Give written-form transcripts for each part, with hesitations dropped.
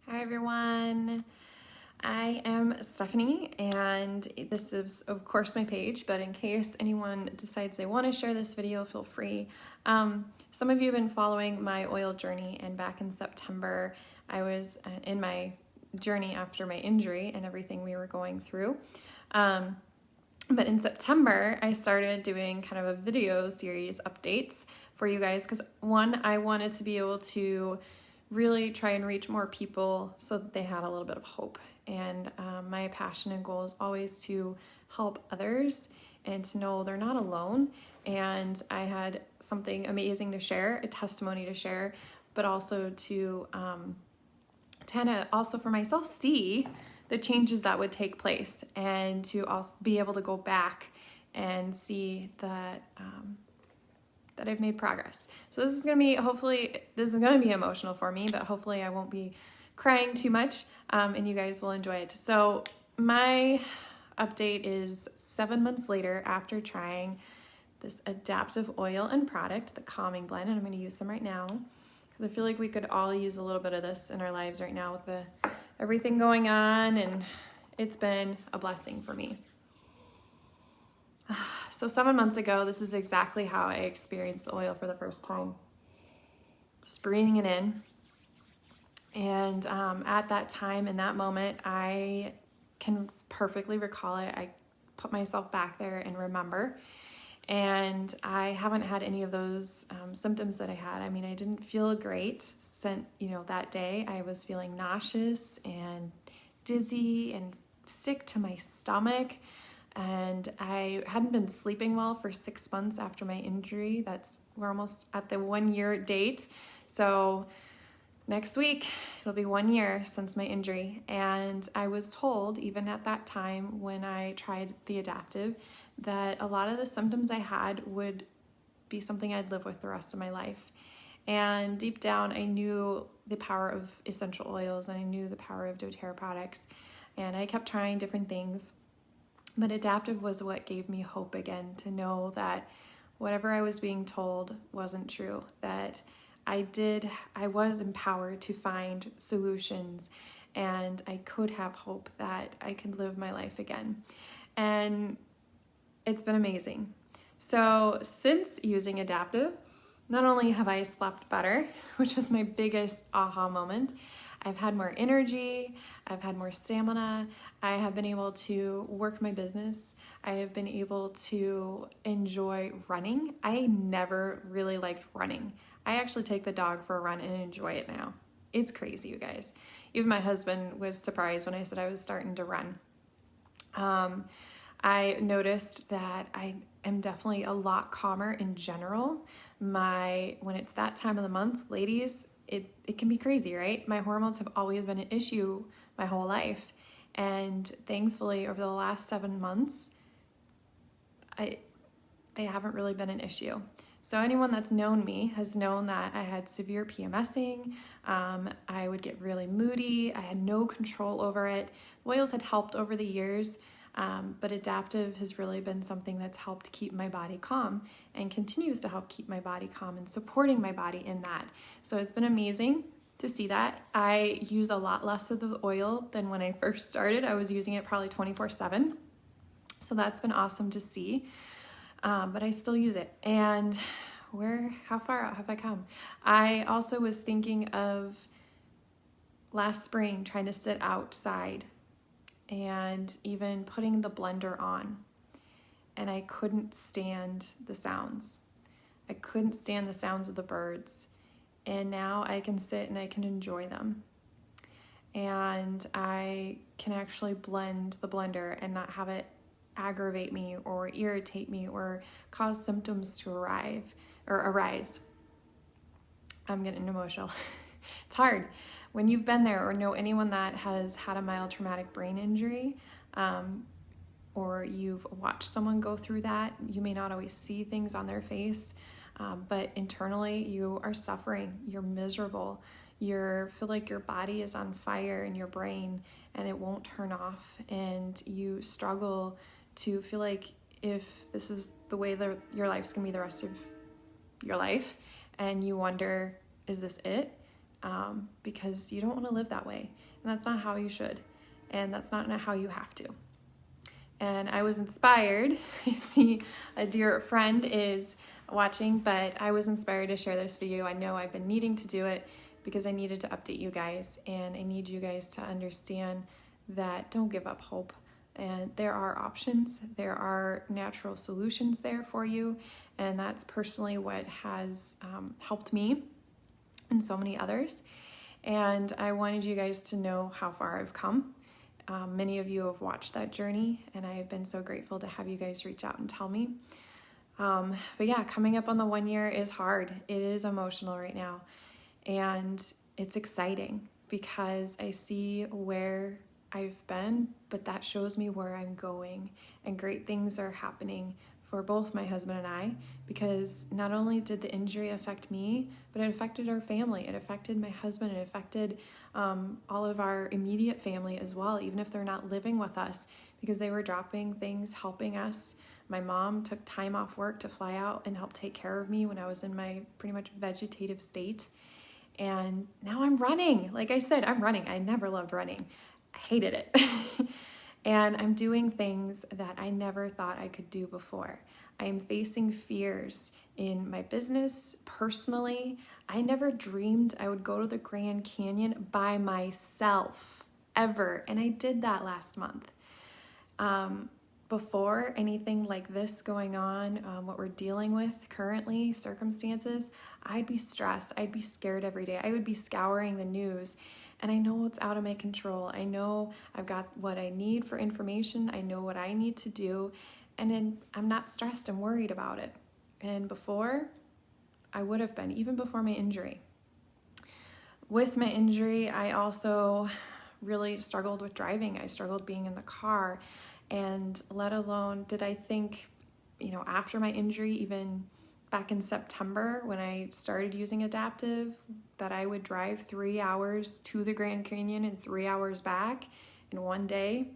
Hi everyone, I am Stephanie and this is of course my page, but in case anyone decides they want to share this video, feel free. Some of you have been following my oil journey, and back in September I was in my journey after my injury and everything we were going through. But in September, I started doing kind of a video series updates for you guys because one, I wanted to be able to really try and reach more people so that they had a little bit of hope. And my passion and goal is always to help others and to know they're not alone. And I had something amazing to share, a testimony to share, but also to kind of also for myself see the changes that would take place, and to also be able to go back and see that that I've made progress. So this is going to be, hopefully, this is going to be emotional for me, but hopefully I won't be crying too much, and you guys will enjoy it. So my update is 7 months later after trying this Adaptiv oil and product, the calming blend, and I'm going to use some right now because I feel like we could all use a little bit of this in our lives right now with everything going on, and it's been a blessing for me. So 7 months ago, this is exactly how I experienced the oil for the first time. Just breathing it in. And at that time, in that moment, I can perfectly recall it. I put myself back there and remember. And I haven't had any of those symptoms that I had. I mean, I didn't feel great since, that day. I was feeling nauseous and dizzy and sick to my stomach. And I hadn't been sleeping well for 6 months after my injury. We're almost at the 1 year date. So next week, it'll be 1 year since my injury. And I was told, even at that time when I tried the Adaptiv, that a lot of the symptoms I had would be something I'd live with the rest of my life. And deep down, I knew the power of essential oils, and I knew the power of dōTERRA products. And I kept trying different things. But Adaptiv was what gave me hope again, to know that whatever I was being told wasn't true, that I was empowered to find solutions, and I could have hope that I could live my life again. And it's been amazing. So since using Adaptiv, not only have I slept better, which was my biggest aha moment, I've had more energy, I've had more stamina, I have been able to work my business, I have been able to enjoy running. I never really liked running. I actually take the dog for a run and enjoy it now. It's crazy, you guys. Even my husband was surprised when I said I was starting to run. I noticed that I am definitely a lot calmer in general. When it's that time of the month, ladies, it can be crazy, right? My hormones have always been an issue my whole life. And thankfully, over the last 7 months, they haven't really been an issue. So anyone that's known me has known that I had severe PMSing. I would get really moody. I had no control over it. Oils had helped over the years, but Adaptiv has really been something that's helped keep my body calm and continues to help keep my body calm and supporting my body in that. So it's been amazing to see that. I use a lot less of the oil than when I first started. I was using it probably 24/7. So that's been awesome to see. But I still use it. And how far out have I come? I also was thinking of last spring trying to sit outside and even putting the blender on. And I couldn't stand the sounds. I couldn't stand the sounds of the birds. And now I can sit and I can enjoy them. And I can actually blend the blender and not have it aggravate me or irritate me or cause symptoms to arise. I'm getting emotional. It's hard when you've been there or know anyone that has had a mild traumatic brain injury, or you've watched someone go through that. You may not always see things on their face, but internally you are suffering. You're miserable. You feel like your body is on fire in your brain and it won't turn off, and you struggle to feel like if this is the way your life's gonna be the rest of your life, and you wonder, is this it? because you don't want to live that way. And that's not how you should. And that's not how you have to. And I was inspired. I see a dear friend is watching, but I was inspired to share this video. I know I've been needing to do it because I needed to update you guys, and I need you guys to understand that don't give up hope. And there are options, there are natural solutions there for you, and that's personally what has helped me and so many others. And I wanted you guys to know how far I've come. Many of you have watched that journey, and I have been so grateful to have you guys reach out and tell me. But yeah, coming up on the 1 year is hard. It is emotional right now, and it's exciting because I see where I've been, but that shows me where I'm going, and great things are happening for both my husband and I, because not only did the injury affect me, but it affected our family. It affected my husband. It affected all of our immediate family as well, even if they're not living with us, because they were dropping things, helping us. My mom took time off work to fly out and help take care of me when I was in my pretty much vegetative state. And now I'm running. Like I said, I'm running. I never loved running. I hated it. And I'm doing things that I never thought I could do before. I am facing fears in my business, personally. I never dreamed I would go to the Grand Canyon by myself, ever. And I did that last month. Before anything like this going on, what we're dealing with currently, circumstances, I'd be stressed. I'd be scared every day. I would be scouring the news. And I know it's out of my control. I know I've got what I need for information. I know what I need to do. And then I'm not stressed and worried about it. And before, I would have been, even before my injury. With my injury, I also really struggled with driving. I struggled being in the car. And let alone did I think, after my injury, even back in September when I started using Adaptiv, that I would drive 3 hours to the Grand Canyon and 3 hours back in one day.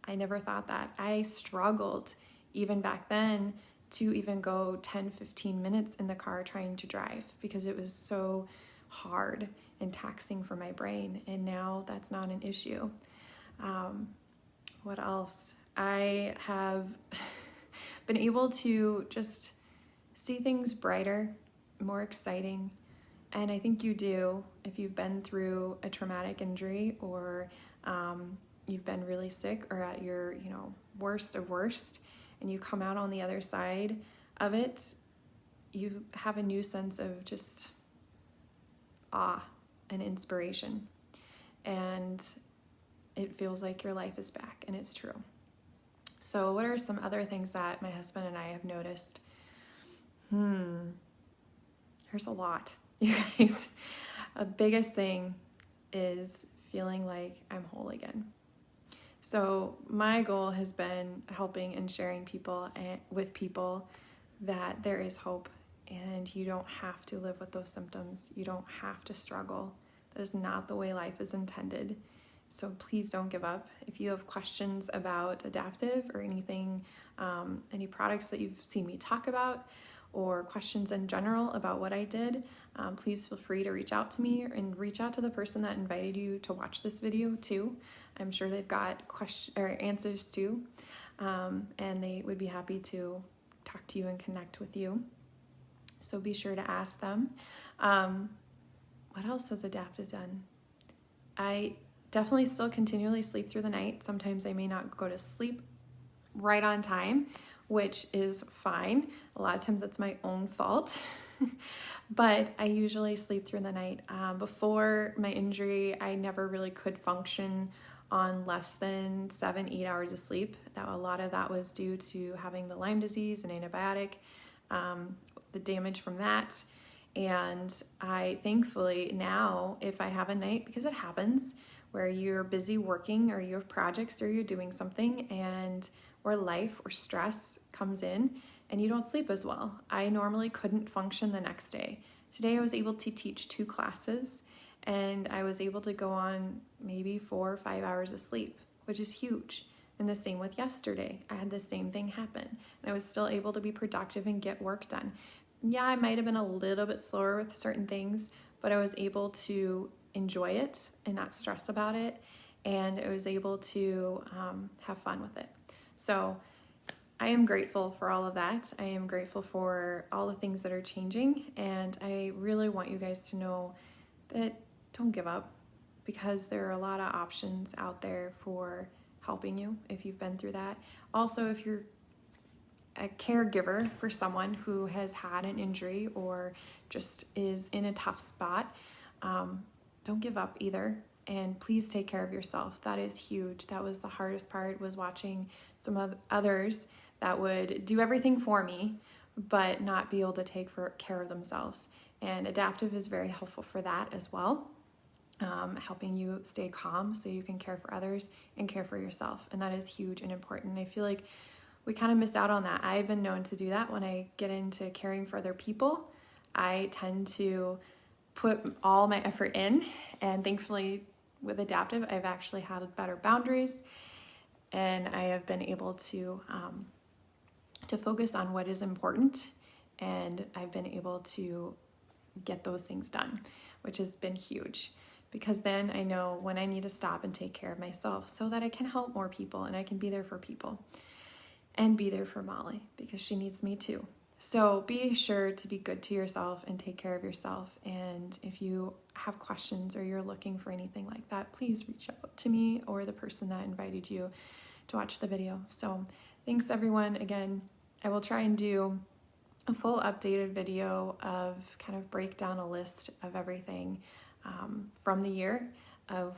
I never thought that. I struggled even back then to even go 10, 15 minutes in the car trying to drive because it was so hard and taxing for my brain. And now that's not an issue. What else? I have been able to just see things brighter, more exciting. And I think you do if you've been through a traumatic injury, or you've been really sick, or at your, worst of worst, and you come out on the other side of it, you have a new sense of just awe and inspiration. And it feels like your life is back, and it's true. So what are some other things that my husband and I have noticed? There's a lot, you guys. A biggest thing is feeling like I'm whole again. So my goal has been helping and sharing with people that there is hope, and you don't have to live with those symptoms. You don't have to struggle. That is not the way life is intended. So please don't give up. If you have questions about Adaptiv or anything, any products that you've seen me talk about, or questions in general about what I did, please feel free to reach out to me and reach out to the person that invited you to watch this video too. I'm sure they've got answers too, and they would be happy to talk to you and connect with you. So be sure to ask them. What else has Adaptiv done? I definitely still continually sleep through the night. Sometimes I may not go to sleep right on time, which is fine. A lot of times it's my own fault, but I usually sleep through the night. Before my injury, I never really could function on less than 7-8 hours of sleep. A lot of that was due to having the Lyme disease and antibiotic, the damage from that. And I thankfully now, if I have a night, because it happens, where you're busy working or you have projects or you're doing something or life or stress comes in and you don't sleep as well. I normally couldn't function the next day. Today I was able to teach 2 classes and I was able to go on maybe 4 or 5 hours of sleep, which is huge. And the same with yesterday. I had the same thing happen and I was still able to be productive and get work done. Yeah, I might have been a little bit slower with certain things, but I was able to enjoy it and not stress about it, and I was able to have fun with it. So I am grateful for all of that. I am grateful for all the things that are changing, and I really want you guys to know that don't give up, because there are a lot of options out there for helping you if you've been through that. Also, if you're a caregiver for someone who has had an injury or just is in a tough spot, don't give up either. And please take care of yourself. That is huge. That was the hardest part, was watching some others that would do everything for me, but not be able to take care of themselves. And Adaptiv is very helpful for that as well, helping you stay calm so you can care for others and care for yourself. And that is huge and important. I feel like we kind of miss out on that. I've been known to do that when I get into caring for other people. I tend to put all my effort in, and thankfully with Adaptiv, I've actually had better boundaries, and I have been able to focus on what is important, and I've been able to get those things done, which has been huge, because then I know when I need to stop and take care of myself so that I can help more people and I can be there for people and be there for Molly because she needs me too. So be sure to be good to yourself and take care of yourself. And if you have questions or you're looking for anything like that, please reach out to me or the person that invited you to watch the video. So thanks everyone. Again, I will try and do a full updated video of kind of break down a list of everything from the year of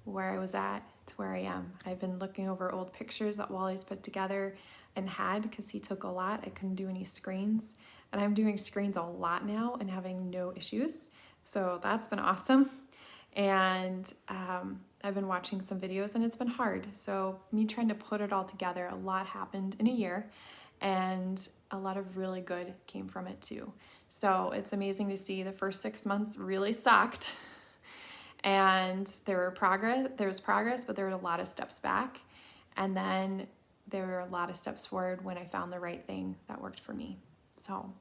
where I was at to where I am. I've been looking over old pictures that Wally's put together and had, because he took a lot. I couldn't do any screens, and I'm doing screens a lot now and having no issues. So that's been awesome. And I've been watching some videos and it's been hard. So me trying to put it all together, a lot happened in a year, and a lot of really good came from it too. So it's amazing to see. The first 6 months really sucked. And there was progress, but there were a lot of steps back. And then there were a lot of steps forward when I found the right thing that worked for me. So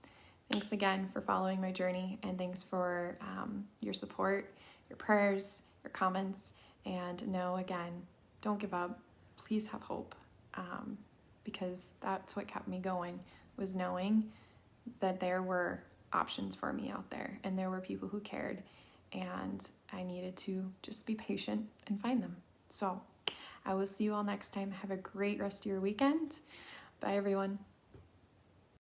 thanks again for following my journey, and thanks for your support, your prayers, your comments, and know again, don't give up. Please have hope, because that's what kept me going, was knowing that there were options for me out there and there were people who cared, and I needed to just be patient and find them. So I will see you all next time. Have a great rest of your weekend. Bye everyone.